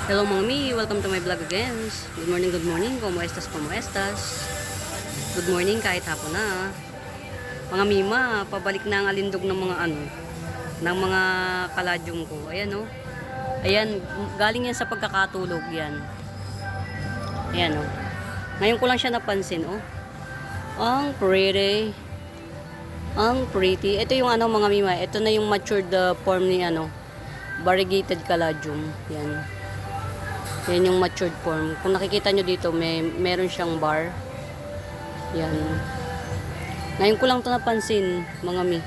Hello mga mi, welcome to my vlog again. Good morning, como estas, como estas. Good morning kahit hapon na. Mga mima, pabalik na ang alindog ng mga ng mga kaladyong ko. Ayan oh. Ayan, galing yan sa pagkakatulog yan. Ayan oh. Ngayon ko lang siya napansin oh. Ang pretty. Ang pretty. Ito yung mga mima, ito na yung matured form ni variegated caladium. Yan. Yan yung matured form. Kung nakikita nyo dito, meron siyang bar. Yan. Ngayon ko lang ito napansin, mga mi.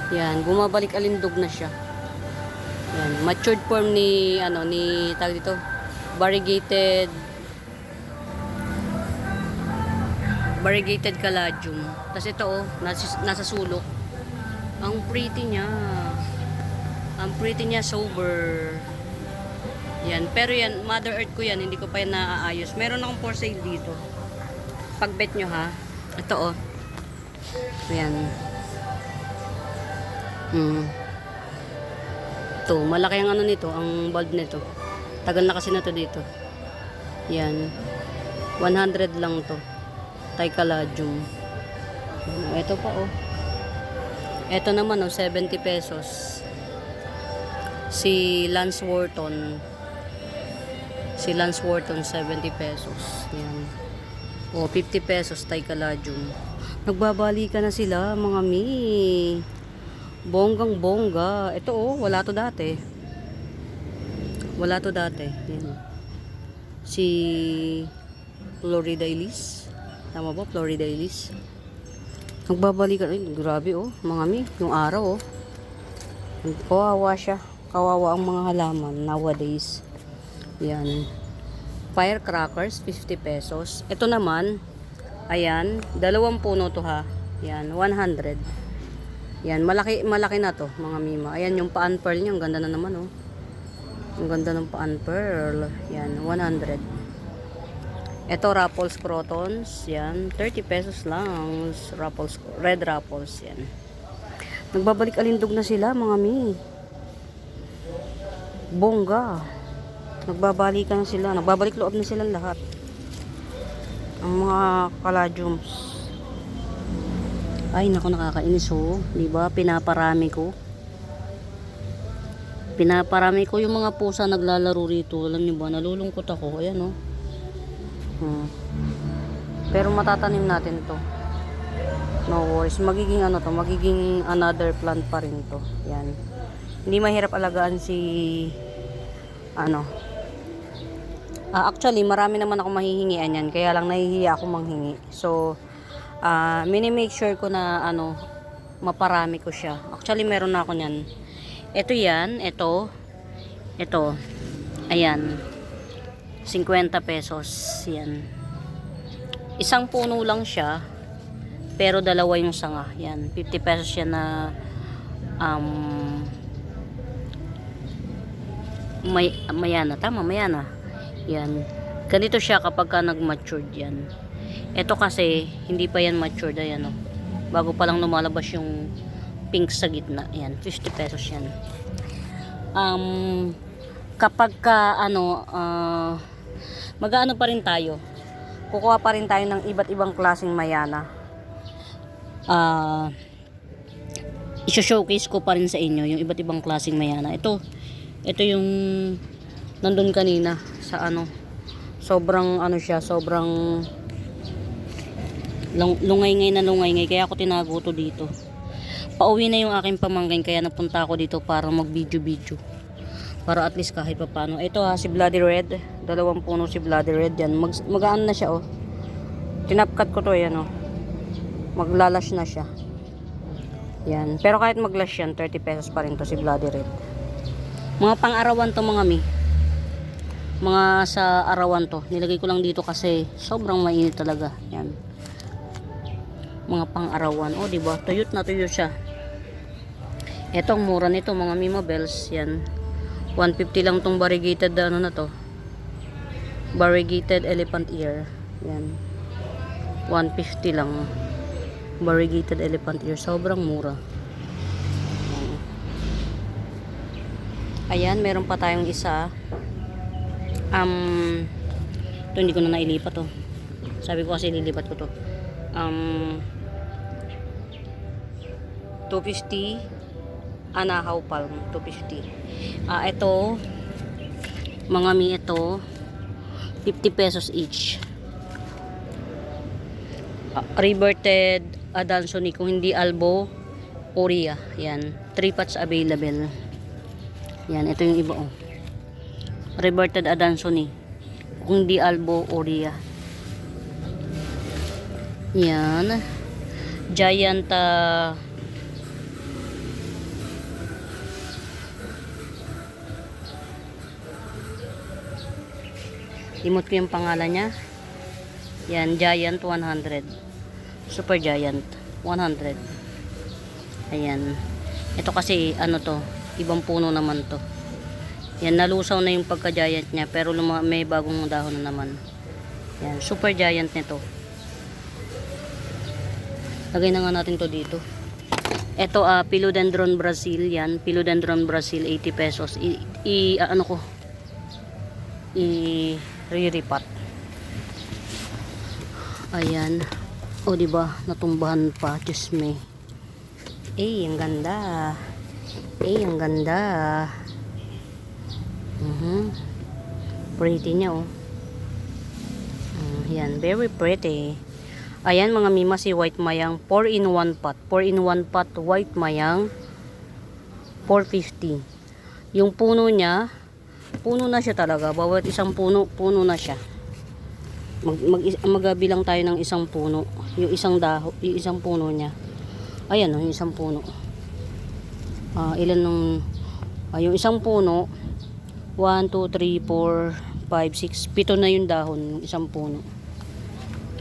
Yan, bumabalik alindog na siya. Yan, matured form ni tawag dito, variegated caladium. Tapos ito oh, nasa sulok. Ang pretty niya. Ang pretty niya, sober. Yan, pero yan, Mother Earth ko yan, hindi ko pa yan naaayos. Meron akong for sale dito. Pag-bet nyo ha. Ito oh. Ayan. Ito, malaki ang nito, ang bulb nito. Tagal na kasi na to dito. Yan. 100 lang to. Thai caladium. Ito pa oh. Ito naman oh, 70 pesos. Si Lance Wharton 70 pesos. Yan. O, 50 pesos Thai caladium. Nagbabalikan na sila, mga mi. Bonggang bongga. Ito oh, wala to dati. Wala to dati. Yan. Si Florida Elise. Tama ba? Florida Elise. Nagbabalikan. Ay, grabe oh, mga mi. Yung araw oh. Kawawa siya. Kawawa ang mga halaman nowadays. Yan. Firecrackers, 50 pesos. Ito naman, ayan, 2 puno to ha. Yan, 100. Yan, malaki na to, mga mima. Ayan, yung paan pearl niya, ang ganda na naman oh. Ang ganda ng paan pearl. Yan, 100. Ito, Raffles Crotons. Yan, 30 pesos lang. Raffles, red Raffles, yan. Nagbabalik alindog na sila, mga mi. Bongga. Nagbabalikan sila. Nagbabalik loob na sila lahat. Ang mga caladiums. Ay, naku, nakakainis oh. Diba? Pinaparami ko. Pinaparami ko yung mga pusa naglalaro rito. Alam niyo ba? Nalulungkot ako. Ayan oh. Pero matatanim natin to. No worries. Magiging to. Magiging another plant pa rin to. Yan. Hindi mahirap alagaan si actually, marami naman ako mahihingian yan. Kaya lang nahihiya ako manghingi. So, mini-make sure ko na, maparami ko siya. Actually, meron na ako niyan. Ito yan. Ito. Ayan. 50 pesos. Yan. Isang puno lang siya. Pero dalawa yung sanga. Yan. 50 pesos yan na, mayana. Tama, mayana. Yan. Ganito siya kapag ka nag-matured yan. Ito kasi, hindi pa yan matured. Ayan o. Bago pa lang lumalabas yung pink sa gitna. Yan. 50 pesos yan. Kapag ka, mag-ano pa rin tayo. Kukuha pa rin tayo ng iba't ibang klaseng mayana. I-showcase ko pa rin sa inyo yung iba't ibang klaseng mayana. Ito yung nandun kanina sa sobrang siya, sobrang lungay-ngay kaya ako tinago to dito. Pauwi na yung aking pamangkin kaya napunta ako dito para mag video para at least kahit pa paano. Ito si Bloody Red, 2 puno si Bloody Red yan. Magaan na siya oh. Tinapkat ko to yan oh. Maglalash na siya. Yan. Pero kahit maglash yan, 30 pesos pa rin to si Bloody Red. Mga pang-arawan to, mga mi. Mga sa arawan to. Nilagay ko lang dito kasi sobrang mainit talaga. Yan. Mga pang-arawan. O, diba? Tuyot na tuyot siya. Etong mura nito, mga Mima Bells. Yan. 150 lang tong variegated na to. Variegated elephant ear. Yan. 150 lang. Variegated elephant ear. Sobrang mura. Ayan, meron pa tayong isa. Ito hindi ko na nailipat to. Sabi ko kasi lilipat ko to. 250 Anahaw Palm, 250. Ito mga mi, ito 50 pesos each. Reverted Adansonii, kung hindi Albo, Oria. Yan, 3 pots available. Yan, ito yung iba, oh. Reverted Adansonii, kung hindi Albo, Oria. Yan, Giant limot ko yung pangalan niya. Yan, Giant 100. Super Giant 100. Ayan. Ito kasi ano to, ibang puno naman to. Yan, nalusaw na yung pagka-giant niya, pero may bagong dahon na naman. Yan, Super Giant nito. Lagay na nga natin to dito. Ito Philodendron Brazil, yan, Philodendron Brazil 80 pesos. Ano ko? I-re-repat. Ayan. O diba, natumbahan pa, Diyos me. Ang ganda. Ang ganda. Pretty niya, oh. Yan, very pretty. Ayan mga mima, si White Mayang 4-in-1 pot. 4-in-1 pot White Mayang 450. Yung puno niya, puno na siya talaga. Bawat isang puno, puno na siya. Magbilang tayo ng isang puno. Yung isang yung isang puno niya. Ayan, yung isang puno. Ilan nung yung isang puno, 1, 2, 3, 4, 5, 6, 7 na yung dahon, yung isang puno.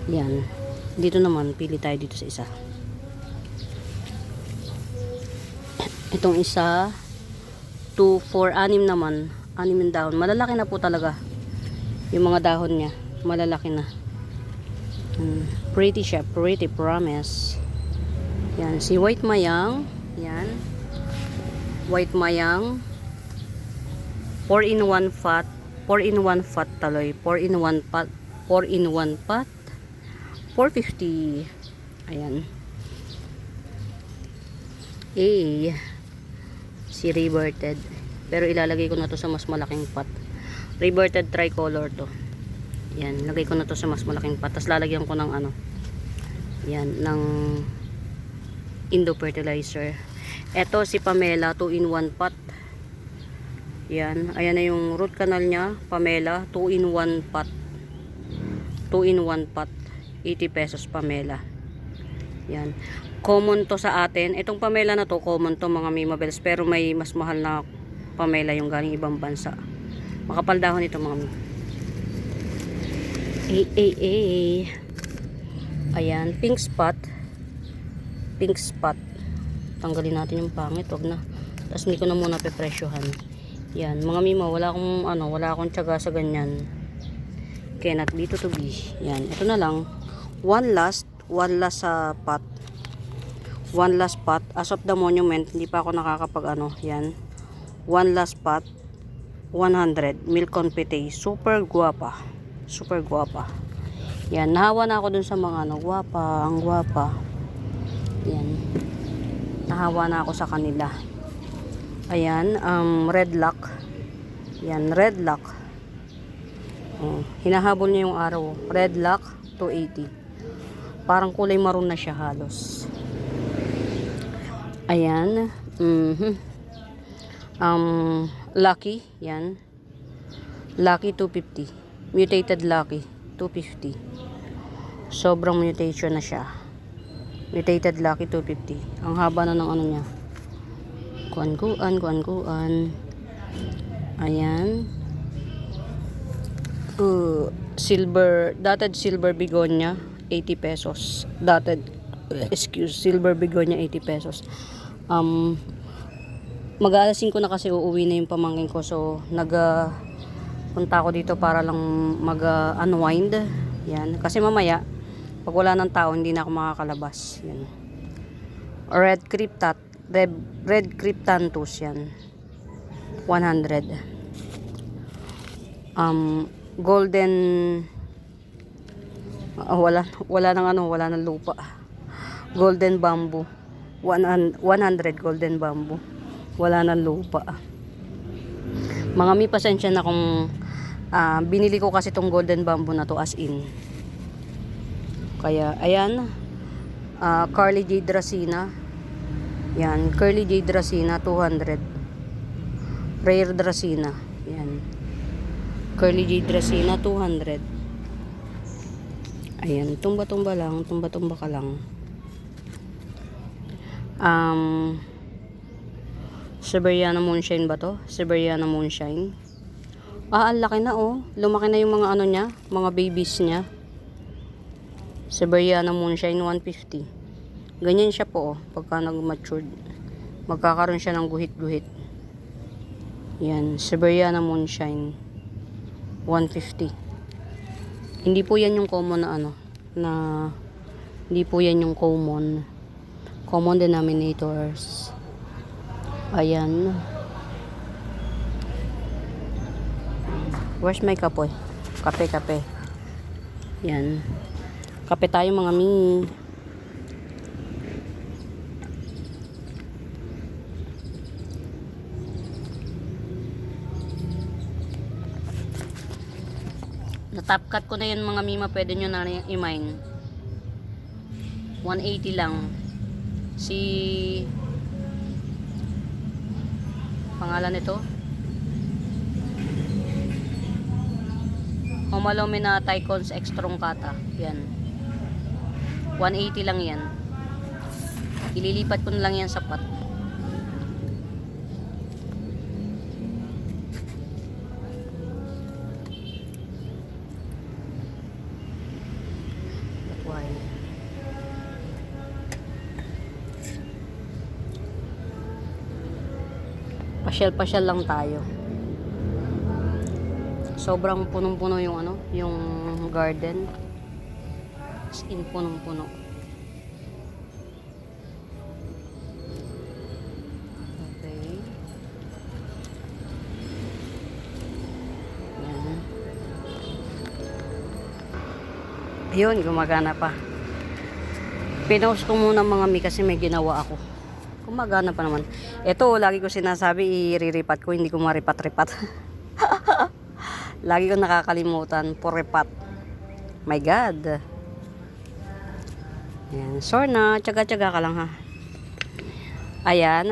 Yan. Dito naman, pili tayo dito sa isa. Itong isa, 2, 4, 6 naman. 6 yung dahon. Malalaki na po talaga. Yung mga dahon niya, malalaki na. Pretty siya, pretty, promise. Yan, si White Mayang. Yan. White Mayang 4-in-1 pot. 4-in-1 pot taloy. 4-in-1 pot. 4-in-1 pot. 450. Ayan. Si Reverted. Pero ilalagay ko na to sa mas malaking pot. Reverted tricolor to. Yan, lagay ko na to sa mas malaking pot. Tapos lalagyan ko ng ano. Yan, ng Indo fertilizer. Ito si Pamela 2-in-1 pot. Yan, ayan na yung root canal niya, Pamela 2-in-1 pot. 2-in-1 pot. 80 pesos Pamela. Yan. Common to sa atin. Itong Pamela na to, common to mga Mimabels, pero may mas mahal na Pamela yung galing ibang bansa. Makapal dahon ito mga Ayan, pink spot. Pink spot. Tanggalin natin yung pangit, wag na. Tapos hindi ko na muna pepresyohan. Yan, mga Mima, wala akong tiyaga sa ganyan. Cannot be to be. Yan, ito na lang. One last pot. One last pot. As of the monument, hindi pa ako nakakapag yan. One last pot. 100. Milk confite. Super guwapa. Super guwapa. Yan, nahawa na ako dun sa mga guwapa. Ang guwapa. Yan. Nahawa na ako sa kanila. Ayan, red lock. Yan, red lock. Hinahabol niya yung araw. Red lock, 280. Parang kulay maroon na siya halos. Ayan. Lucky, yan. Lucky 250. Mutated Lucky 250. Sobrang mutation na siya. Mutated Lucky 250. Ang haba na ng ano niya. Kuan. Ayan. Dotted silver begonia 80 pesos. Silver begonia 80 pesos. Mag-alas 5 na kasi uuwi na yung pamangkin ko, so punta ako dito para lang mag-unwind. Yan, kasi mamaya pag wala ng tao hindi na ako makakalabas. Yan. Red Cryptanthus yan. 100. Golden, wala nang lupa. Golden bamboo. 100 golden bamboo. Wala nang lupa. Mga mi, pasensya na kung binili ko kasi tong golden bamboo na to as in. Kaya, ayan. Carly J. Dracena. Yan. Carly J. Dracena, 200. Rare Dracena. Yan. Carly J. Dracena, 200. Ayan. Tumba-tumba lang. Tumba-tumba ka lang. Siberiana Moonshine ba to? Siberiana Moonshine. Ang laki na oh. Lumaki na yung mga ano niya, mga babies niya. Siberiana Moonshine 150. Ganyan siya po oh, pagka nag-matured. Magkakaroon siya ng guhit-guhit. Yan, Siberiana Moonshine 150. Hindi po yan yung common na ano, na hindi po yan yung common denominators. Ayan. Where's my kapoy? Kape. Yan. Kape tayo mga mi. Na-top cut ko na yan mga mima. Pwede nyo na i-mine. 180 lang. Si pangalan nito Homalomena Tycons Extruncata. Yan. 180 lang yan. Ililipat ko na lang yan sa pot. Why? Pasyal-pasyal lang tayo. Sobrang punong-puno yung ano, yung garden. As in punong-puno. Okay. Yan. Ayun, gumagana pa. Pinost ko muna mga mi kasi may ginawa ako. Gumagana pa naman. Ito, lagi ko sinasabi, i-ripat ko, hindi ko maripat-ripat. Lagi ko nakakalimutan, puripat. My God. Ayan, sure na, tsaga-tsaga ka lang ha. Ayan,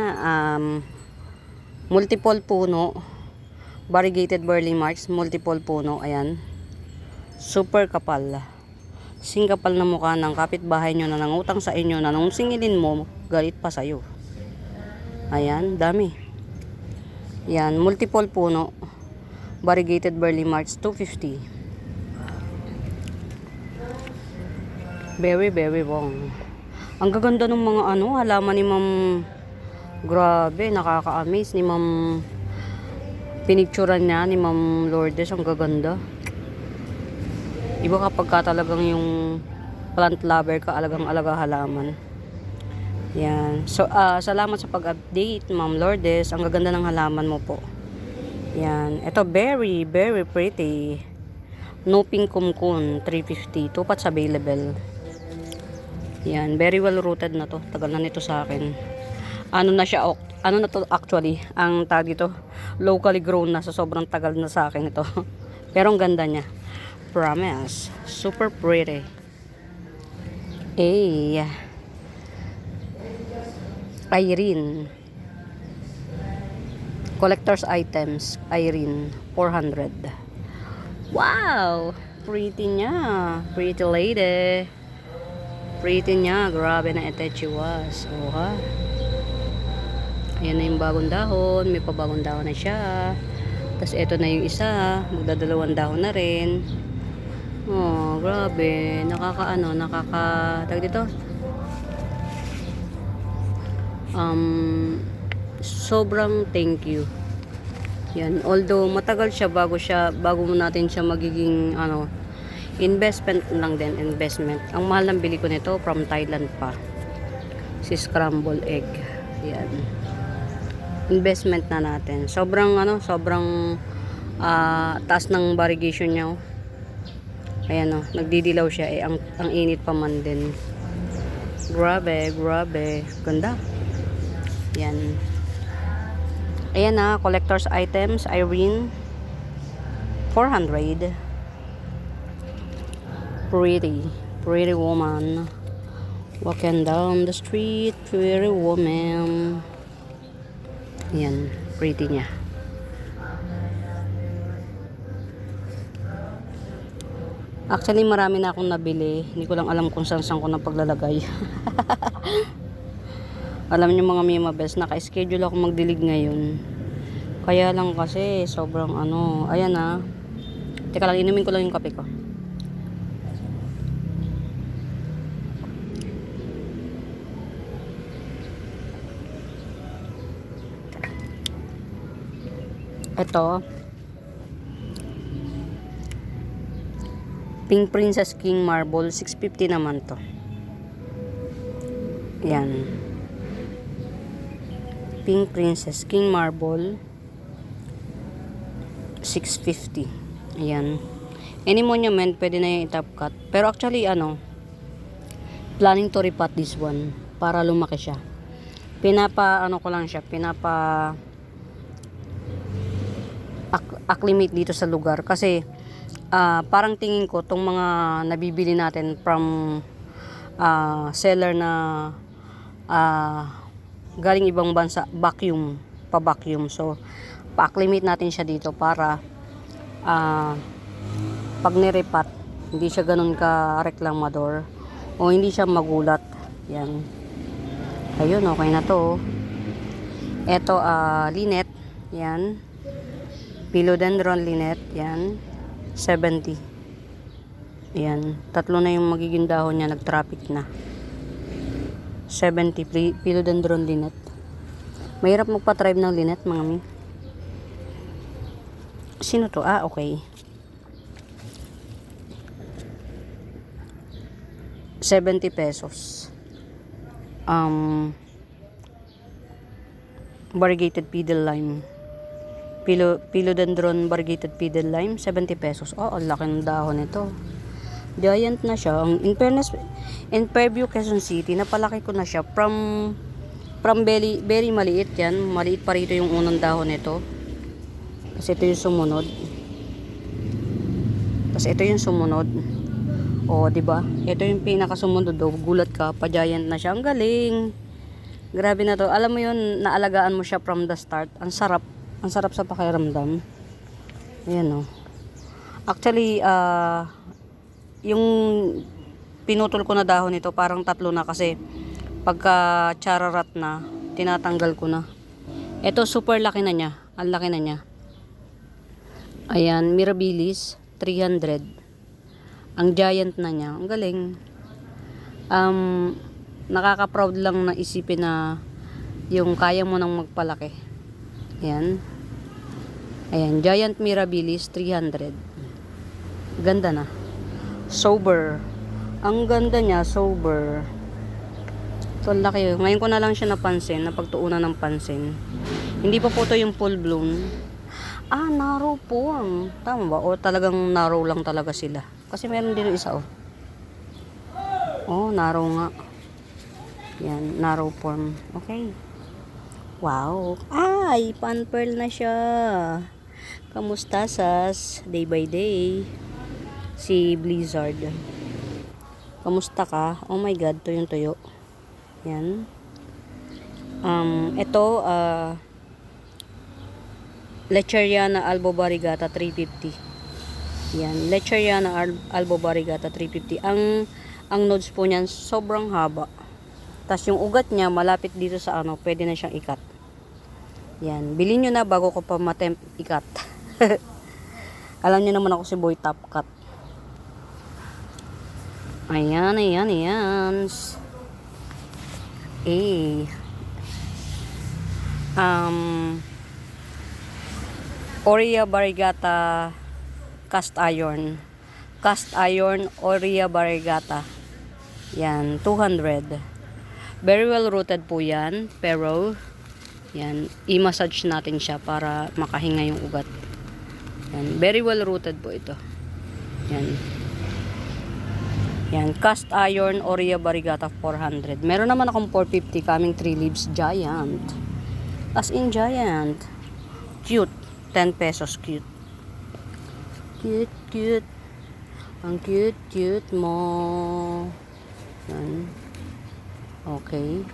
multiple puno. Variegated burley marks, multiple puno, ayan. Super kapal. Singkapal na mukha ng kapitbahay nyo na nangutang sa inyo na nung singilin mo, galit pa sa'yo. Ayan, dami. Yan, multiple puno. Variegated burley marks, 250. Very, very wrong. Ang gaganda ng mga ano, halaman ni Ma'am. Grabe, nakaka-amaze ni Ma'am. Pinicturan niya ni Ma'am Lourdes, ang gaganda. Iba kapag ka talagang yung plant lover ka, alagang-alaga halaman. Yan. So, salamat sa pag-update, Ma'am Lourdes. Ang gaganda ng halaman mo po. Yan. Ito, very, very pretty. Nuping kumkun, 350. 2 pots available. Yan. Very well rooted na to. Tagal na nito sa akin. Ano na siya, ano na to actually, ang tag dito, locally grown na. So, sobrang tagal na sa akin ito. Pero ang ganda niya. Promise. Super pretty. Irene. Collector's items. Irene. 400. Wow! Pretty niya. Pretty lady. Pretty niya. Grabe na itachi was. Oh, ha? Ayan na yung bagong dahon. May pabagong dahon na siya. Tapos ito na yung isa. Magdadalawang dahon na rin. Oh, grabe. Tag dito. Sobrang thank you. Yan. Although matagal siya bago natin siya magiging investment lang din, investment. Ang mahal ng bili ko nito from Thailand pa. Si scramble egg. Yan. Investment na natin. Sobrang taas ng variegation niya. Oh. Ayan oh, nagdidilaw siya eh, ang init pa man din. Grabe, grabe. Ganda. Yan. Ayan na, collector's items, Irene. 400. Pretty woman. Walking down the street, pretty woman. Yan, pretty niya. Actually, marami na akong nabili. Hindi ko lang alam kung saan ko na paglalagay. Alam niyo mga Mima Best, naka-schedule ako magdilig ngayon. Kaya lang kasi, sobrang ano. Ayan na. Teka lang, inumin ko lang yung kape ko. Ito. Pink Princess King Marble, 650 naman to. Yan. Pink Princess King Marble, 650. Ayan. Any monument, pwede na yung i-top cut. Pero actually, planning to repot this one para lumaki siya. Ko lang siya, acclimate dito sa lugar. Kasi, parang tingin ko tong mga nabibili natin from seller na galing ibang bansa, pa-vacuum. So, pa-acclimate natin siya dito para pag nirepat, hindi siya ganun ka-reklamador o hindi siya magulat. Yan. Ayun, okay na to. Ito, linet. Yan. Philodendron linet. Yan. 70. Ayan. Tatlo na yung magiging dahon niya. Nag-traffic na. 70. Philodendron linet. Mahirap magpa-tribe ng linet, mga mi. Sino to? Okay. 70 pesos. Variegated pedal lime. Philodendron variegated pedal lime, 70 pesos. Oh, ang laki ng dahon nito. Giant na siya. In fairness, in Fairview, Quezon City, napalaki ko na siya. From very maliit yan. Maliit pa rito yung unang dahon nito. Kasi ito yung sumunod. Tapos ito yung sumunod. O, diba? Ito yung pinakasumunod. Gulat ka, pa-giant na siya. Ang galing. Grabe na to. Alam mo yun, naalagaan mo siya from the start. Ang sarap. Ang sarap sa pakiramdam. Ayan o. Actually, yung pinutol ko na dahon nito, parang tatlo na kasi pagka chararat na, tinatanggal ko na. Ito, super laki na niya. Ang laki na niya. Ayan, Mirabilis, 300. Ang giant na niya. Ang galing. Nakaka-proud lang na isipin na yung kaya mo nang magpalaki. Ayan. Ayan, Giant Mirabilis, 300. Ganda na. Sober. Ang ganda niya, sober. Ito, laki. Ngayon ko na lang siya napansin, napagtuunan ng pansin. Hindi pa po ito yung full blown. Narrow form. Tama ba? O talagang narrow lang talaga sila. Kasi meron din isa, oh. Oh, narrow nga. Yan, narrow form. Okay. Wow. Ay, pan-pearl na siya. Kamusta sas? Day by day. Si Blizzard. Kamusta ka? Oh my God, to yung tuyo. Yan. Ito, Lecheriana albovariegata 350. Yan, Lecheriana albovariegata 350. Ang nodes po niyan sobrang haba. Tapos yung ugat niya malapit dito sa pwede na siyang ikat. Yan, bilhin niyo na bago ko pa matempt ikat. Alam niyo naman ako si Boy Top Cut. Ayan. Oria Variegata cast iron Oria Variegata. Yan, 200. Very well rooted po yan, pero yan, i-massage natin siya para makahinga yung ugat. Yan, very well rooted po ito. Yan. Yan, cast iron Oria Variegata 400. Meron naman akong 450 coming 3 leaves giant. As in giant. Cute. 10 pesos cute. Cute, cute. Ang cute, cute mo. Yan. Okay.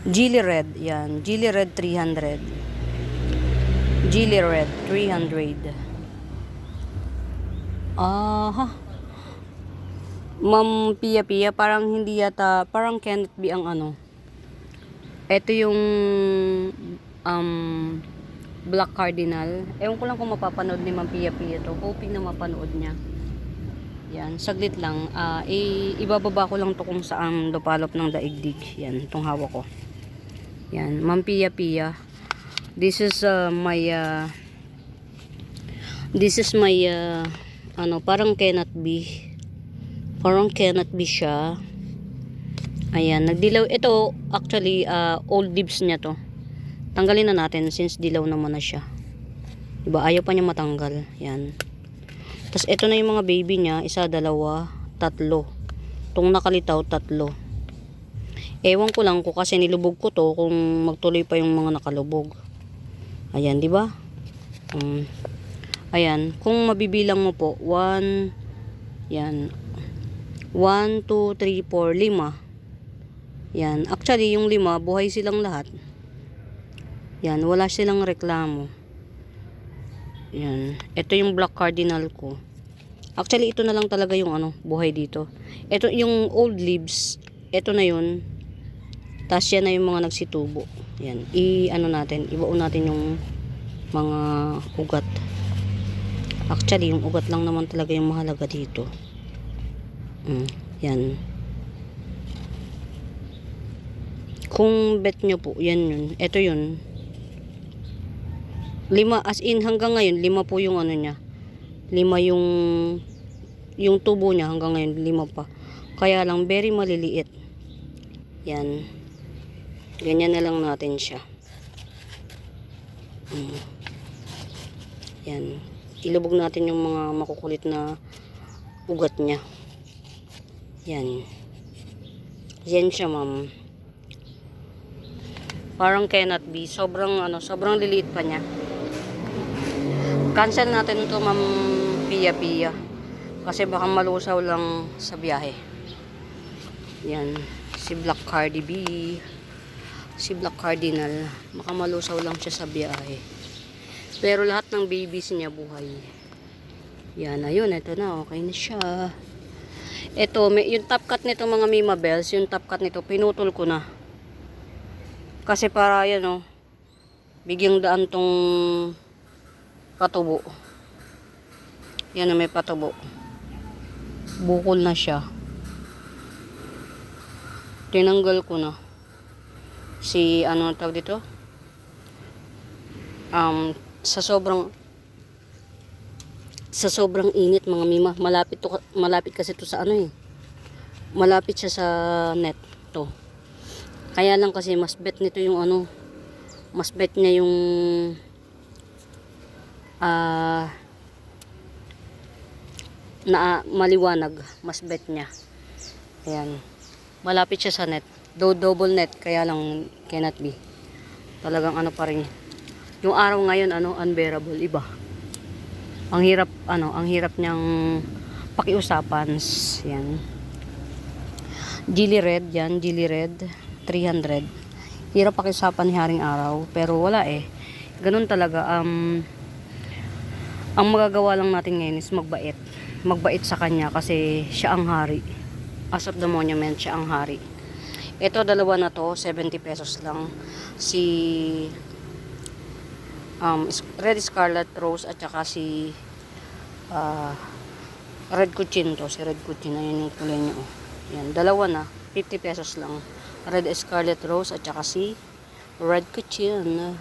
Gilly Red. Yan. Gilly Red 300. Gilly Red 300. Ma'am Pia Pia, parang hindi yata, parang Kenneth B ang ano. Ito yung Black Cardinal. Ewan ko lang kung mapapanood ni Ma'am Pia Pia to. Hoping na mapanood niya. Yan, saglit lang. Ibababa ko lang to kung saan dupalop ng daigdig. Yan, itong hawak ko. Yan, Ma'am Pia Pia. This is my parang Kenneth B. Parang Kenneth B siya. Ayan, nagdilaw. Ito, actually, old leaves niya to. Tanggalin na natin since dilaw naman na siya. Diba, ayaw pa niya matanggal. Yan. Tapos, ito na yung mga baby niya. 1, 2, 3. Itong nakalitaw, 3. Ewan ko lang ko kasi nilubog ko to kung magtuloy pa yung mga nakalubog. Ayan, di ba? Ayan, kung mabibilang mo po, 1, yan. 1, 2, 3, 4, 5. Yan, actually yung 5, buhay silang lahat. Yan, wala silang reklamo. Yan, ito yung Black Cardinal ko. Actually, ito na lang talaga yung buhay dito. Ito yung old leaves, ito na yun. Tapos yan na yung mga nagsitubo. Yan, ibaon natin yung mga ugat. Actually, yung ugat lang naman talaga yung mahalaga dito. Yan. Kung bet nyo po, yan yun. Ito yun. 5, as in hanggang ngayon, 5 po yung niya. 5 yung tubo niya hanggang ngayon, 5 pa. Kaya lang, very maliliit. Yan. Ganyan na lang natin siya. Yan. Ilubog natin yung mga makukulit na ugat niya. Yan. Yan siya, ma'am. Parang Kenneth B. Sobrang liliit pa niya. Cancel natin ito, Ma'am Pia Pia. Kasi baka malusaw lang sa biyahe. Yan. Si Black Cardi B. Si Black Cardinal. Baka malusaw lang siya sa biyahe. Pero lahat ng babies niya buhay. Yan, ayun, ito na, okay na siya. Ito, yung top cut nito mga Mima Bells, yung top cut nito, pinutol ko na. Kasi para, yan bigyang daan tong patubo. Yan na, may patubo. Bukol na siya. Tinanggal ko na. Tawag dito? Sa sobrang init mga Mima, malapit kasi to sa malapit siya sa net to. Kaya lang kasi mas bet nito yung mas bet niya yung maliwanag, mas bet niya. Ayan, malapit siya sa net, double net, kaya lang cannot be. Talagang pa rin. Yung araw ngayon unbearable, iba. Ang hirap niyang pakiusapan. Yan. Gilly Red, yan, Gilly Red 300. Hirap pakiusapan ni Haring Araw, pero wala Ganun talaga. Ang magagawa lang natin ngayon is magbait. Magbait sa kanya kasi siya ang hari. As of the monument, siya ang hari. Ito, dalawa na to, 70 pesos lang. Si Red Scarlet Rose at saka si Red Cuchin to. Si Red Cuchin, ayan yung kulay niya. Yan, dalawa na, 50 pesos lang. Red Scarlet Rose at saka si Red Cuchin.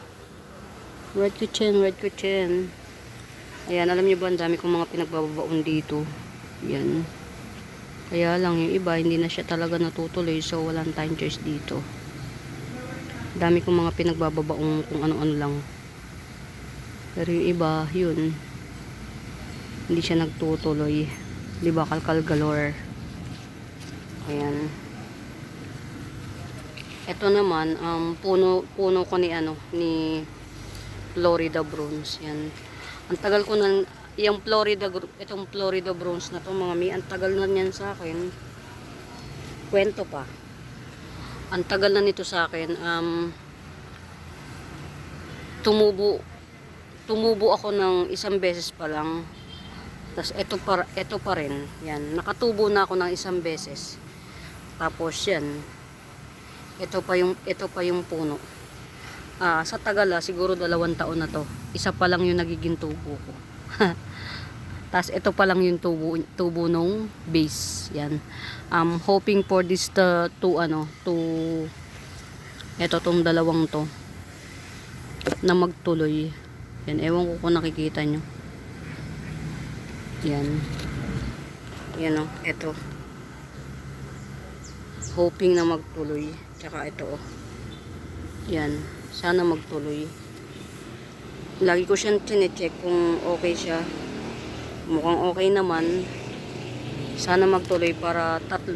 Red Cuchin. Ayan, alam niyo ba, ang dami kong mga pinagbabaon dito. Yan. Kaya lang yung iba, hindi na siya talaga natutuloy. So, walang time choice dito. Dami kong mga pinagbababaong kung ano-ano lang. Pero yung iba, yun, hindi siya nagtutuloy. Di ba, kalkal galore. Ayan. Ito naman, puno ko ni Florida Bronze. Yan. Ang tagal ko nang, itong Florida Bronze na to, mga mi, ang tagal na niyan sa akin. Kwento pa. Ang tagal na nito sa akin. Tumubo ako ng isang beses pa lang. Tapos ito pa rin. Yan, nakatubo na ako ng isang beses. Tapos yan. Ito pa yung puno. Sa tagal siguro 2 taon na to. Isa pa lang yung nagiging tubo ko. Tapos ito pa lang yung tubo nung base. Yan. Hoping for this tong dalawang to na magtuloy. Yan, ewan ko kung nakikita nyo. Yan. Yan ito. Hoping na magtuloy. Tsaka ito Yan. Sana magtuloy. Lagi ko siyang tine-check kung okay siya. Mukhang okay naman. Sana magtuloy para 3.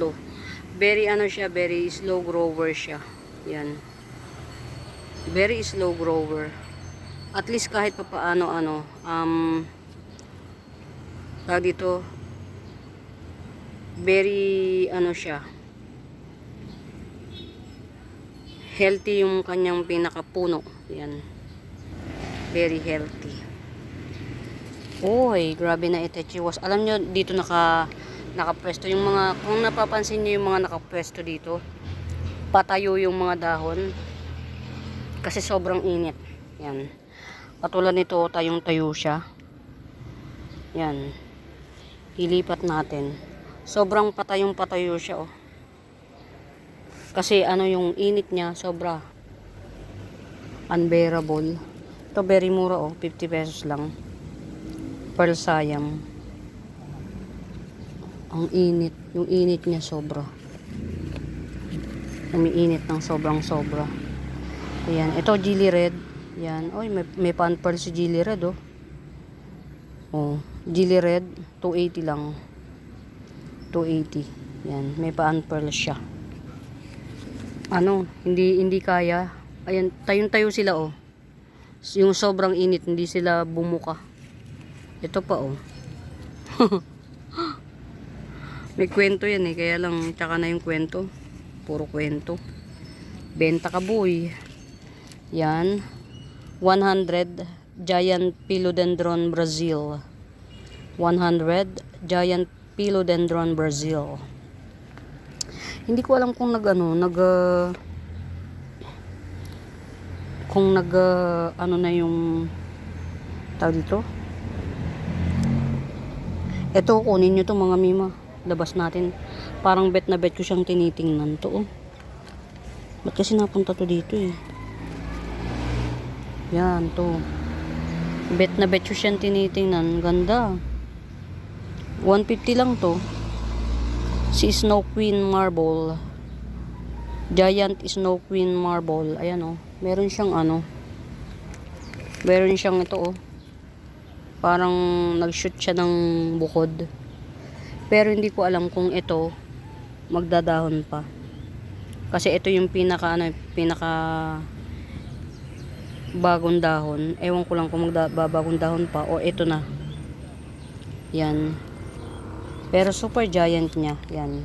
Very very slow grower siya. Yan. Very slow grower. At least kahit pa paano dito very siya. Healthy yung kanyang pinakapuno. Yan. Very healthy. Oy, grabe na itechiwas. Alam nyo, dito nakapwesto yung mga, kung napapansin nyo yung mga nakapwesto dito, patayo yung mga dahon. Kasi sobrang init. Yan. Katulad nito, tayong-tayo siya. Yan. Ilipat natin. Sobrang patayong-patayo siya, Kasi yung init niya, sobra. Unbearable. Ito very mura, 50 pesos lang. Pearl Siam. Ang init. Yung init niya sobra. Umiinit ng sobrang-sobra. Ayan. Ito, Gilly Red. Yan. Oy, may pan pearl si Gilly Red, Gilly Red, 280 lang. 280. Yan. May pan pearl siya. Hindi kaya. Ayan, tayong-tayo sila, Yung sobrang init, hindi sila bumuka. Ito pa, May kwento yan, kaya lang, tsaka na yung kwento. Puro kwento. Benta ka, boy. Yan. 100 Giant Philodendron Brazil. 100 Giant Philodendron Brazil. Hindi ko alam kung na yung tawag dito. Ito, kunin nyo to mga mima. Labas natin. Parang bet na bet ko siyang tinitingnan to, Ba't kasi napunta to dito, Yan, to. Bet na bet ko siyang tinitingnan. Ganda. 150 lang to. Si Snow Queen Marble. Giant Snow Queen Marble. Ayan, Meron siyang Meron siyang ito, Parang nag-shoot siya ng bukod. Pero hindi ko alam kung ito magdadahon pa. Kasi ito yung pinaka bagong dahon. Ewan ko lang kung magbabagong dahon pa o ito na. Yan. Pero super giant niya. Yan.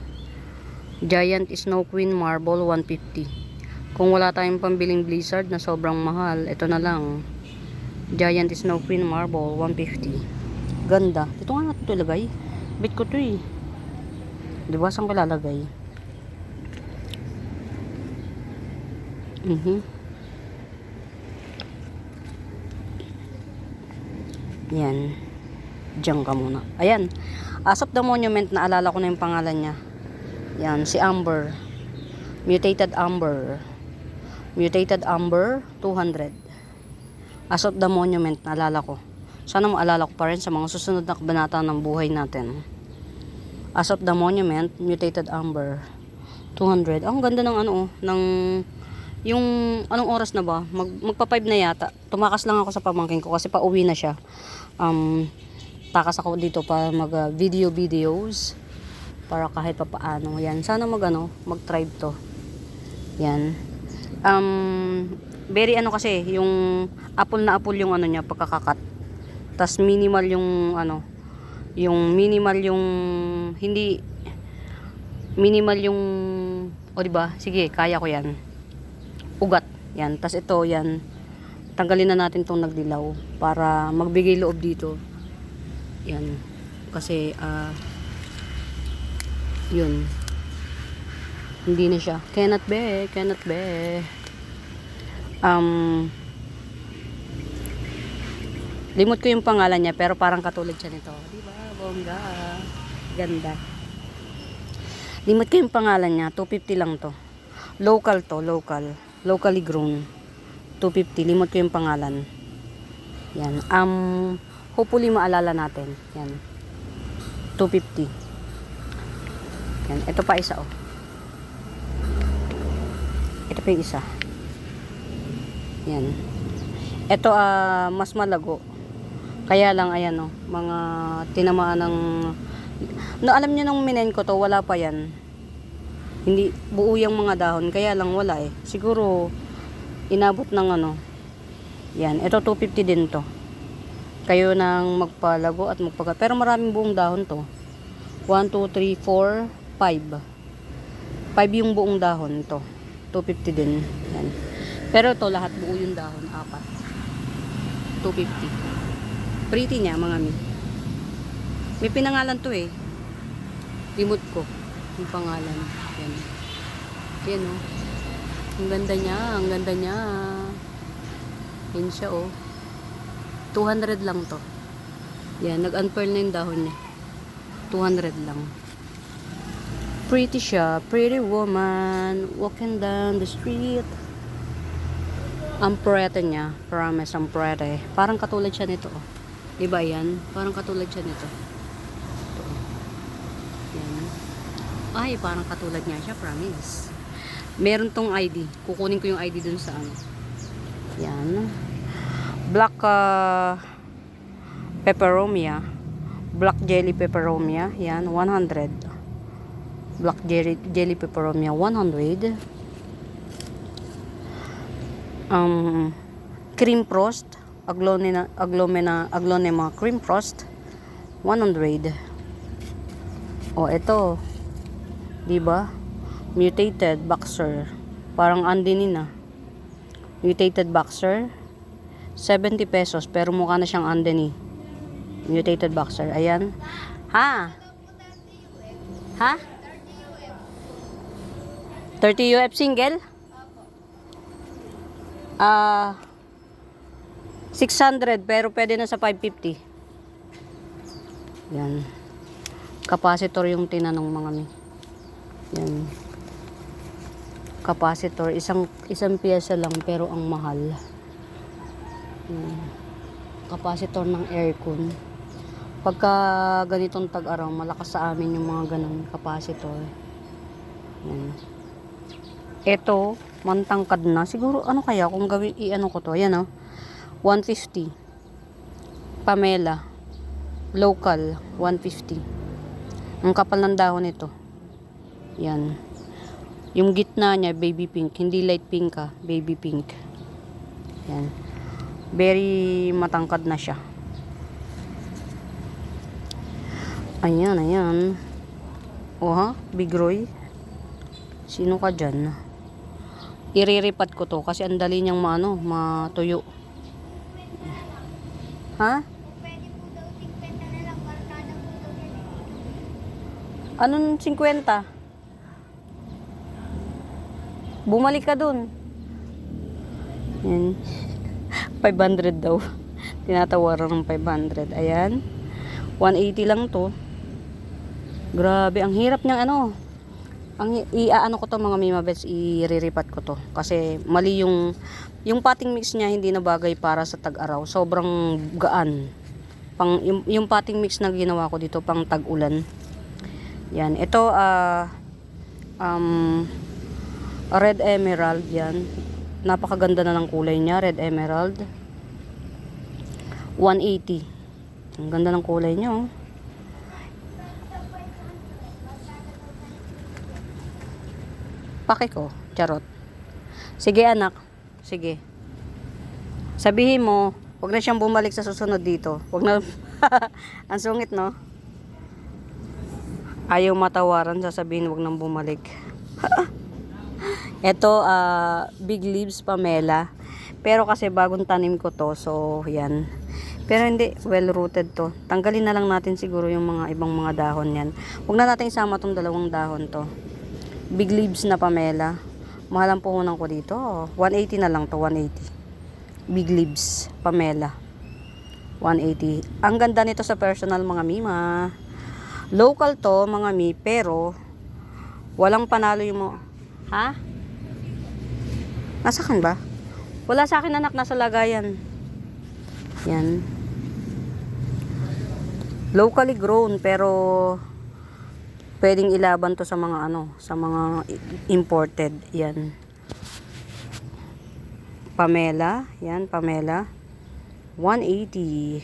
Giant Snow Queen Marble 150. Kung wala tayong pambiling Blizzard na sobrang mahal, ito na lang. Giant Snow Queen Marble 150. Ganda. Ito nga natin ito ilagay. Bet ko ito Diba saan ko lalagay? Yan. Diyan ka muna. Ayan. As of the Monument, naalala ko na yung pangalan niya. Yan. Si Amber. Mutated Amber. Mutated Amber 200. As of the Monument, naalala ko. Sana maalala ko pa rin sa mga susunod na kabanata ng buhay natin. As of the Monument, Mutated Amber 200. Ang ganda ng ng Yung anong oras na ba? Magpa 5 na yata. Tumakas lang ako sa pamangkin ko kasi pauwi na siya. Takas ako dito para mag videos para kahit papaano. Yan, sana mag-tribe to. Yan. Very ano kasi, yung apple na apple yung ano niya pagkakakat. Tas minimal yung ano, hindi minimal yung o diba? Sige, kaya ko yan. Ugat. Yan. Tas ito, yan. Tanggalin na natin tong nagdilaw para magbigay loob dito. Yan. Kasi, yun. Hindi na siya. Cannot be. Limot ko yung pangalan niya, pero parang katulad siya nito. Diba? Bongga. Ganda. Limot ko yung pangalan niya. 250 lang to. Local to. Locally grown. 250. Limot ko yung pangalan. Yan. Hopefully maalala natin. Yan. 250. Yan. Ito pa isa, oh. Ito pa yung isa. Yan. Ito, mas malago. Kaya lang, ayan, oh. Mga tinamaan ng... No, alam niyo nung minen ko to, wala pa yan. Hindi, buo yung mga dahon. Kaya lang, wala eh. Siguro, inabot ng ano. Yan. Ito, 250 din to. Kayo nang magpalago at magpagat. Pero maraming buong dahon to. 1, 2, 3, 4, 5. 5 yung buong dahon to. 250 din. Yan. Pero to lahat buo yung dahon. 4. 250. Pretty niya mga mi. May pinangalan to eh. Limot ko. Yung pangalan. Yan. Yan oh. Ang ganda niya. Ang ganda niya. Yan siya oh. 200 lang to. Yan. Nag-unpearl na yung dahon niya. 200 lang. Pretty siya. Pretty woman. Walking down the street. Ang prete niya. Promise, ang prete. Parang katulad siya nito. Oh. Diba yan? Parang katulad siya nito. Ito. Yan. Ay, parang katulad niya siya. Promise. Meron tong ID. Kukunin ko yung ID dun sa ano. Yan. Black peperomia. Black jelly peperomia. Yan. 100. Black jelly peperomia. 100. Cream frost. Aglonema cream frost 100. Oh, ito. 'Di ba? Mutated boxer. Parang andinin na. Mutated boxer 70 pesos pero mukha na siyang andini. Mutated boxer. Ayan. Ha? Ha? 30 UF single? 600 pero pwede na sa 550. Yan. Capacitor yung tinanong mga mi. Yan. Capacitor. Isang piyesa lang pero ang mahal. Yan. Capacitor ng aircon. Pagka ganitong tag-araw, malakas sa amin yung mga ganun capacitor. Yan. Ito, mantangkad na. Siguro ano kaya kung gawin, i-ano ko to. Yan oh. 150. Pamela. Local. 150. Ang kapal ng dahon nito. Yan. Yung gitna niya, baby pink. Hindi light pink ha. Baby pink. Yan. Very matangkad na siya. Ayan, ayan. O ha? Big Roy. Sino ka dyan? Iriripat ko to kasi ang dali niyang matuyo. Ha? Anong 50? Bumalik ka dun. Yan. 500 daw. Tinatawaran ng 500. Ayan. 180 lang to. Grabe. Ang hirap niyang ano. Iaano ko to mga mimabets. Iriripat ko to. Kasi mali yung potting mix niya hindi na bagay para sa tag-araw. Sobrang gaan. Yung potting mix na ginawa ko dito pang tag-ulan. Yan. Ito red emerald yan. Napakaganda na ng kulay niya, red emerald. 180. Ang ganda ng kulay niya, oh. Pake ko, charot. Sige anak, sige. Sabihin mo, wag na siyang bumalik sa susunod dito. Wag na. Ang sungit, no? Ayaw matawaran, sasabihin wag nang bumalik. Ito, big leaves pamela. Pero kasi bagong tanim ko to, so yan. Pero hindi, well rooted to. Tanggalin na lang natin siguro yung mga ibang mga dahon yan. Huwag na natin isama tong dalawang dahon to. Big leaves na pamela. Mahal ang puhunan ko dito. 180 na lang to, 180. Big leaves pamela. 180. Ang ganda nito sa personal, mga mima. Local to, mga mi, pero walang panalo yung mo. Ha? Nasa kan ba? Wala sa akin, anak, nasa lagayan. Yan. Locally grown, pero pwedeng ilaban to sa mga ano, sa mga imported. Yan. Pamela, yan, pamela. 180.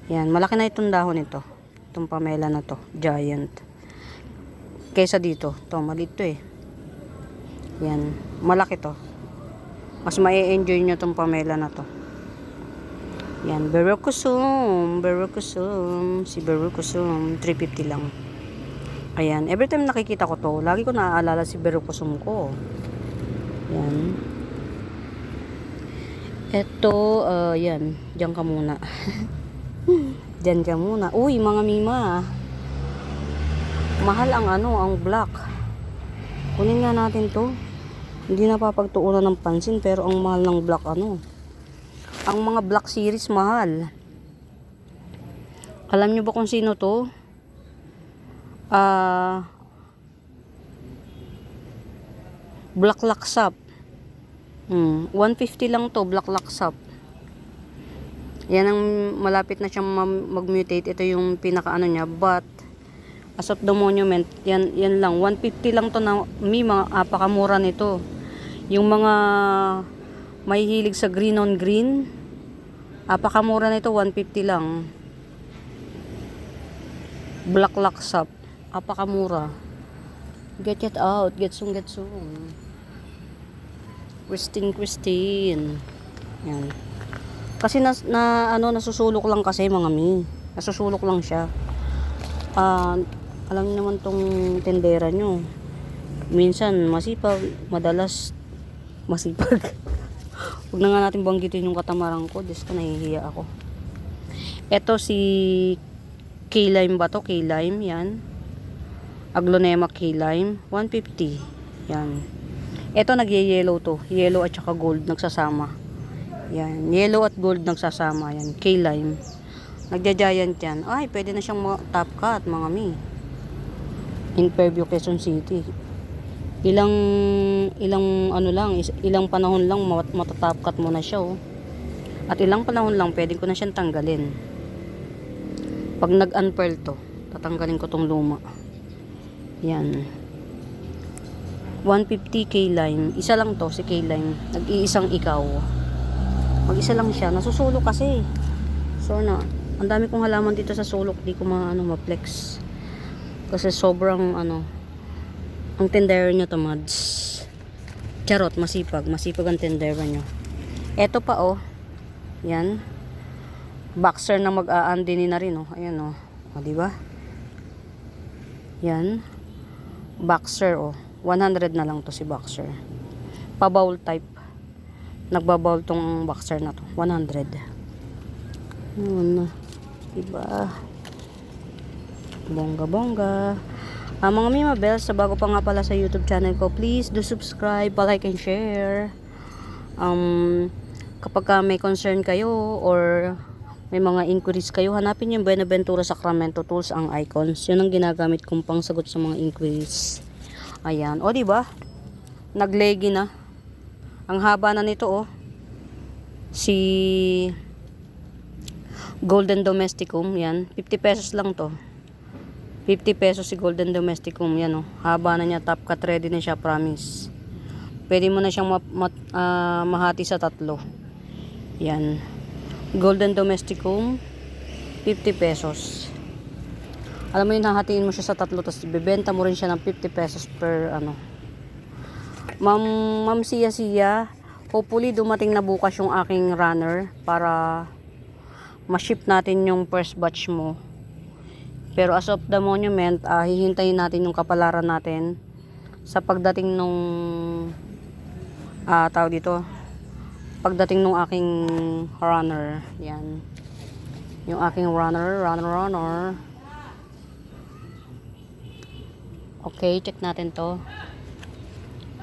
Yan, malaki na itong dahon ito. Itong pamela na to, giant. Kaysa dito, to maliit to eh. Yan, malaki to. Mas mai-enjoy nyo itong pamela na to. Yan, Berucusum, si Berucusum, 350 lang. Ayan, every time nakikita ko to, lagi ko naaalala si Berucusum ko. Yan. Eto, yan, diyan ka muna. Diyan ka muna. Uy, mga mima. Mahal ang ano, ang black. Kunin nga natin to. Hindi napapagtuunan ng pansin, pero ang mahal ng black ano. Ang mga black series mahal. Alam nyo ba kung sino to? Black Laksap. 150 lang to, Black Laksap. Yan ang malapit na siyang mag-mutate. Ito yung pinaka ano niya, but as of the monument, yan lang. 150 lang to na mga apakamura nito. Yung mga may hilig sa green on green, apakamura nito, 150 lang. Black Laksap, apakamura. Get it out, get soon. Christine. Yan. Kasi nasusulok lang kasi, mga mi. Nasusulok lang siya. Alam niyo naman tong tendera nyo. Minsan masipag, madalas masipag. Huwag na nga natin banggitin yung katamaran ko. Diyos ko, nahihiya ako. Ito si K-lime ba to? K-lime, yan. Aglonema K-lime, 150. Yan. Ito nagye-yellow to. Yellow at saka gold nagsasama. Yan. Yellow at gold nagsasama. Yan. K-lime. Nagja-giant yan. Ay, pwede na siyang top cut, mga mi. In Fairview, Quezon City. Ilang panahon lang matatop cut mo na siya, oh. At ilang panahon lang pwede ko na siyang tanggalin. Pag nag-unpearl to, tatanggalin ko tong luma. Yan. 150 K-lime. Isa lang to, si K-lime. Nag-iisang ikaw. Mag-isa lang siya. Nasusulok kasi. So na, ang dami kong halaman dito sa sulok. Di ko ma-flex. Kasi sobrang ang tendero nyo to, mads. Charot, masipag ang tendero nyo. Eto pa, oh. Yan. Boxer na mag-aandinin na rin, oh. Ayan, oh. O, diba? Yan. Boxer, oh. 100 na lang to si boxer. Pa-bowl type. Nagbabowl tong boxer na to. 100. Yun. Diba? Bongga. Mga Mima Bells, sa bago pa nga pala sa YouTube channel ko, please do subscribe, like and share. Kapag may concern kayo or may mga inquiries kayo, hanapin yung Buenaventura Sacramento Tools ang icons. Yun ang ginagamit kong pangsagot sa mga inquiries. Ayan. O, diba? Naglegi na. Ang haba na nito, oh. Si Golden Domesticum, yan. 50 pesos lang to. 50 pesos si Golden Domesticum, yan, oh. Haba na niya, top cut, ready na siya, promise. Pwede mo na siyang mahati sa tatlo. Yan. Golden Domesticum, 50 pesos. Alam mo yun, hahatiin mo siya sa tatlo, tapos bibenta mo rin siya ng 50 pesos per ano. Ma'am Sia, hopefully dumating na bukas yung aking runner para ma-ship natin yung first batch mo. Pero as of the monument, hihintayin natin yung kapalaran natin sa pagdating nung tawag dito, pagdating nung aking runner. Yan. Yung aking runner. Okay, check natin to.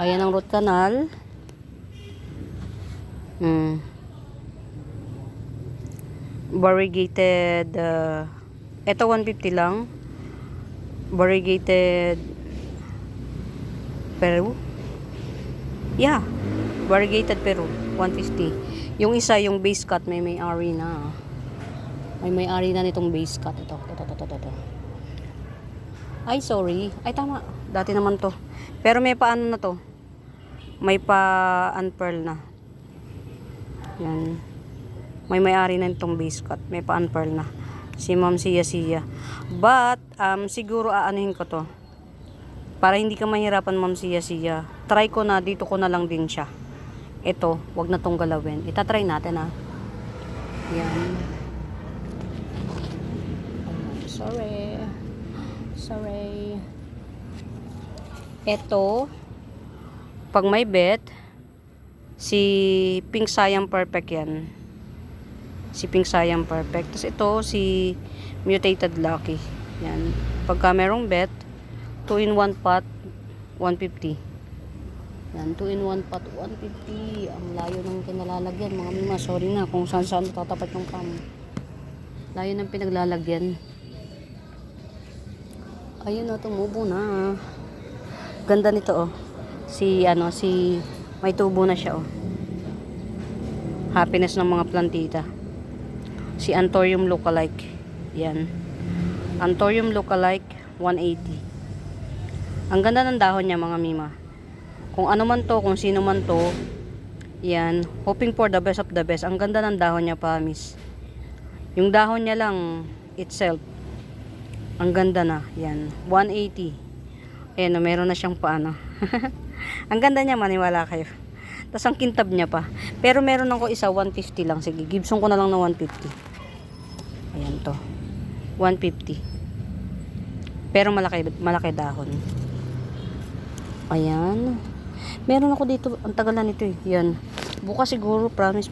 Ayan ang root canal. Variegated. Ito 150 lang. Variegated Peru. Yeah. Variegated Peru. 150. Yung isa, yung base cut, may-ari na. May-ari na nitong base cut. Ito. Ay, sorry. Ay, tama. Dati naman to. Pero may paano na to. May pa-unpearl na. Yan. May-ari na nitong base cut. May pa-unpearl na. Si Ma'am Sia. But, siguro aanuhin ko to. Para hindi ka mahirapan, Ma'am Sia. Try ko na, dito ko na lang din siya. Ito, wag na tong galawin. Itatry natin, Yan. Sorry. Ito, pag may bet, si Pink Siam Perfect yan. Si Pink Siam Perfect. Tapos ito, si Mutated Lucky. Yan. Pagka merong bet, 2-in-1 pot, 150. Yan, 2-in-1 pot, 150. Ang layo ng pinalalagyan. Mga mima, sorry na kung saan tatapat yung cam. Layo ng pinaglalagyan. Ayun na, tumubo na. Ganda nito, si may tubo na siya, Happiness ng mga plantita. Si Anthurium lookalike. Yan. Anthurium lookalike, 180. Ang ganda ng dahon niya, mga mima. Kung ano man to, kung sino man to, yan. Hoping for the best of the best. Ang ganda ng dahon niya, promise. Yung dahon niya lang, itself, ang ganda na. Yan. 180. Ayan, meron na siyang paano. Ang ganda niya, maniwala kayo. Tapos ang kintab niya pa. Pero meron ako isa, 150 lang. Sige, Gibson ko na lang na 150. Ayan to. 150. Pero malaki dahon. Ayan. Meron ako dito, ang tagal na nito Yan. Bukas siguro, promise,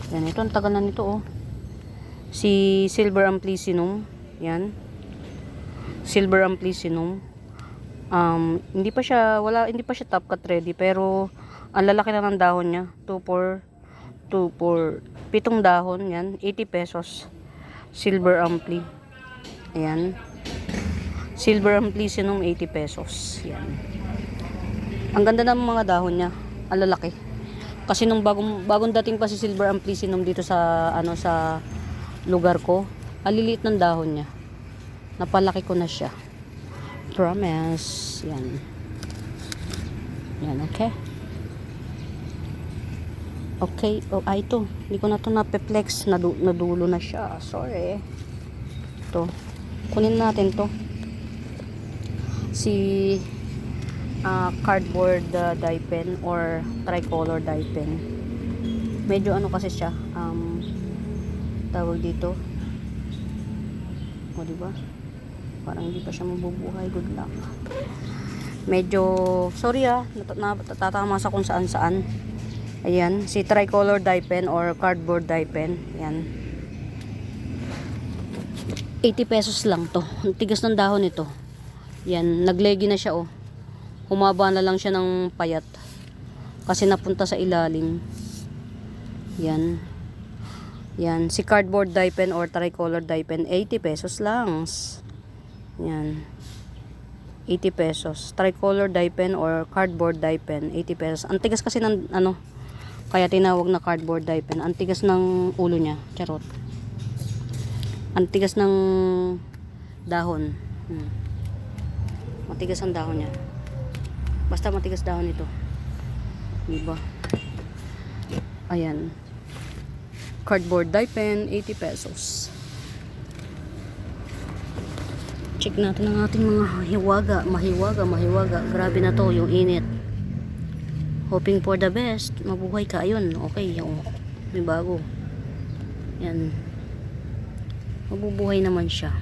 yan, ito, ang tagal na nito, Si Silver Amplicynum. Yan. Silver Amplicynum. Hindi pa siya top cut ready, pero ang lalaki na ng dahon niya. 7 dahon, yan, 80 pesos. Silver Ampli. Ayan. Silver Amplicynum, 80 pesos. Yan. Ang ganda ng mga dahon niya. Ang lalaki. Kasi nung bagong dating pa si Silver Amplicynum dito sa sa lugar ko, ang liliit ng dahon niya. Napalaki ko na siya. Promise. Yan. Yan, okay. Okay. Ito. Hindi ko na ito na-perplex. Nadulo na siya. Sorry. Ito. Kunin natin to. Si cardboard dye pen or tricolor dye pen. Medyo kasi siya. Tawag dito. O, diba? Parang hindi pa siya mabubuhay. Good luck. Medyo, sorry natatama sa kung saan. Ayan, si tricolor dye pen or cardboard dye pen. Ayan. 80 pesos lang to. Ang tigas ng dahon ito. Yan, naglegi na siya Humaba na lang siya ng payat. Kasi napunta sa ilalim. Yan. Yan, si cardboard dye pen or tricolor dye pen, 80 pesos lang. Yan. 80 pesos. Tricolor dye pen or cardboard dye pen, 80 pesos. Ang tigas kasi ng kaya tinawag na cardboard dye pen. Ang tigas ng ulo niya. Charot. Ang tigas ng dahon. Matigas ang dahon niya. Basta matigas dahon ito. Diba? Ayan. Cardboard dye pen, 80 pesos. Check natin ang ating mga hiwaga. Mahiwaga. Grabe na to, yung init. Hoping for the best. Mabuhay ka. Ayun, okay. May bago. Yan. Mabubuhay naman siya.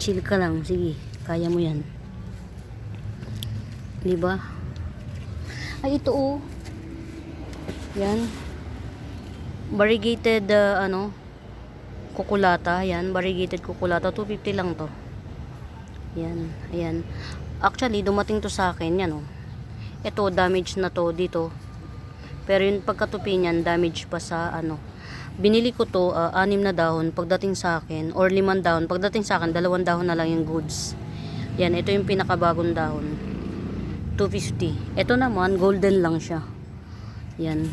Chill ka lang. Sige, kaya mo yan. Diba? Ay, ito oh. Yan. Variegated, kukulata. Yan, variegated kukulata. 250 lang to. Yan, ayan. Actually, dumating to sa akin. Yan oh. Ito, damage na to dito. Pero yung pagkatupi niyan, damage pa sa Binili ko to, 6 na dahon pagdating sa akin. Or 5 dahon. Pagdating sa akin, 2 dahon na lang yung goods. Yan, ito yung pinakabagong dahon. 250. Ito naman, golden lang siya. Yan.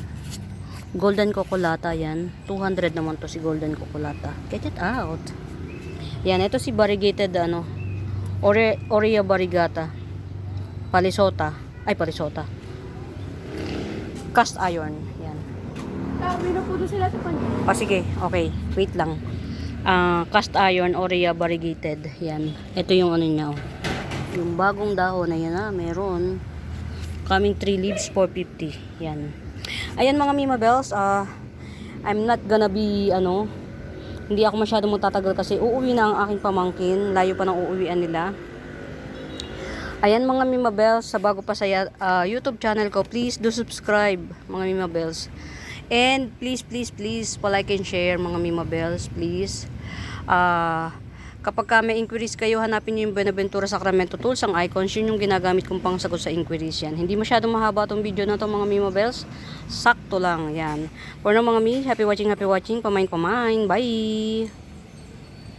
Golden Cocolata yan. 200 naman to si Golden Cocolata. Get it out. Yan, ito si variegated Orea variegata. Palisota. Cast iron. Yan. Minupo doon sila sa kanya. Sige. Okay. Wait lang. Cast iron Orea variegated. Yan. Ito yung niya. Yung bagong dahon na yan meron. Coming 3 leaves, 450. Yan. Ayan mga Mima Bells. I'm not gonna be, hindi ako masyadong magtatagal kasi uuwi na ang aking pamangkin. Layo pa ng uuwian nila. Ayan mga Mima Bells, sa bago pa sa YouTube channel ko, please do subscribe mga Mima Bells. And please, pa-like and share mga Mima Bells, please. Kapag may inquiries kayo, hanapin nyo yung Buenaventura Sacramento Tools, ang icons, yun yung ginagamit kong pangsagot sa inquiries yan. Hindi masyadong mahaba tong video na to mga Mima Bells. Sakto lang, yan. For now mga Mi, happy watching, pamain. Bye!